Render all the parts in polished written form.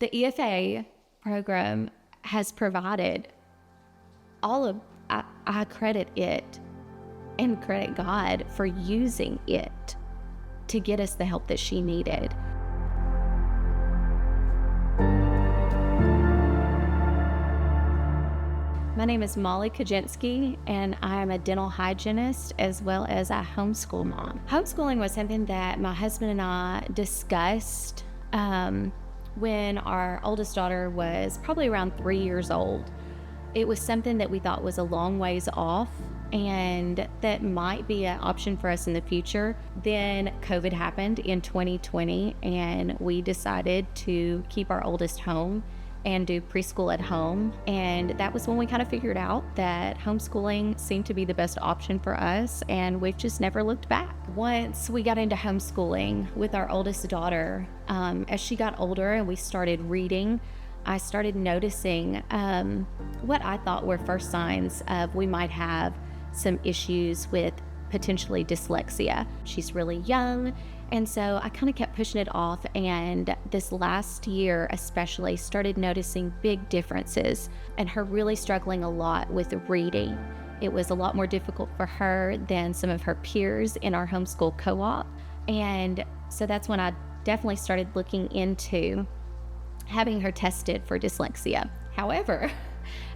The EFA program has provided I credit it and credit God for using it to get us the help that she needed. My name is Molly Kucginski, and I'm a dental hygienist as well as a homeschool mom. Homeschooling was something that my husband and I discussed when our oldest daughter was probably around 3 years old. It was something that we thought was a long ways off and that might be an option for us in the future. Then COVID happened in 2020, and we decided to keep our oldest home and do preschool at home. And that was when we kind of figured out that homeschooling seemed to be the best option for us, and we've just never looked back. Once we got into homeschooling with our oldest daughter, as she got older and we started reading, I started noticing what I thought were first signs of we might have some issues with potentially dyslexia. She's really young, and so I kind of kept pushing it off, and this last year especially started noticing big differences and her really struggling a lot with reading. It was a lot more difficult for her than some of her peers in our homeschool co-op, and so that's when I definitely started looking into having her tested for dyslexia. However,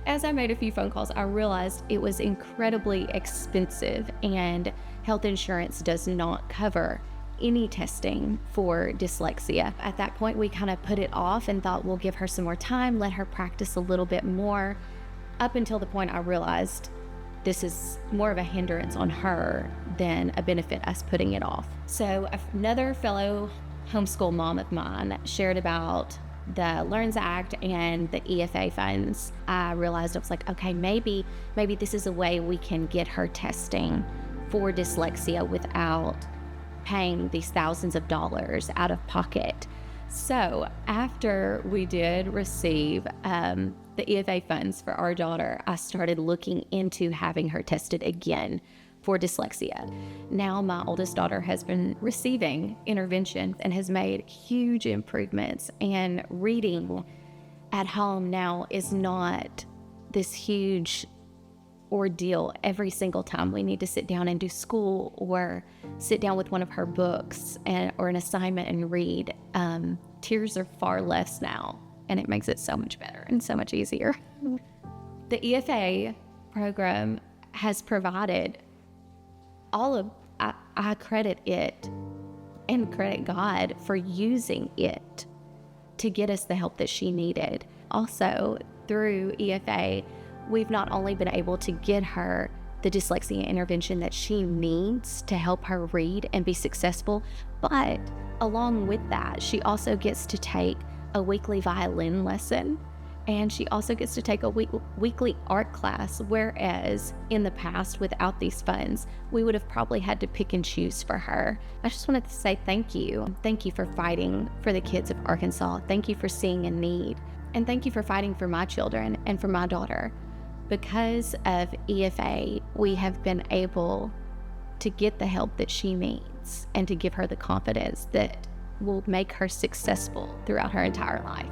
as I made a few phone calls, I realized it was incredibly expensive, and health insurance does not cover any testing for dyslexia. At that point, we kind of put it off and thought we'll give her some more time, let her practice a little bit more, up until the point I realized this is more of a hindrance on her than a benefit us putting it off. So another fellow homeschool mom of mine shared about the LEARNS Act and the EFA funds. I realized I was like, okay, maybe this is a way we can get her testing for dyslexia without paying these thousands of dollars out of pocket. So after we did receive the EFA funds for our daughter, I started looking into having her tested again for dyslexia. Now my oldest daughter has been receiving intervention and has made huge improvements, and reading at home now is not this huge ordeal every single time we need to sit down and do school or sit down with one of her books or an assignment and read. Tears are far less now, and it makes it so much better and so much easier. The EFA program has provided I credit it and credit God for using it to get us the help that she needed. Also, through EFA, we've not only been able to get her the dyslexia intervention that she needs to help her read and be successful, but along with that, she also gets to take a weekly violin lesson, and she also gets to take a weekly art class, whereas in the past, without these funds, we would have probably had to pick and choose for her. I just wanted to say thank you. Thank you for fighting for the kids of Arkansas. Thank you for seeing a need. And thank you for fighting for my children and for my daughter. Because of EFA, we have been able to get the help that she needs and to give her the confidence that will make her successful throughout her entire life.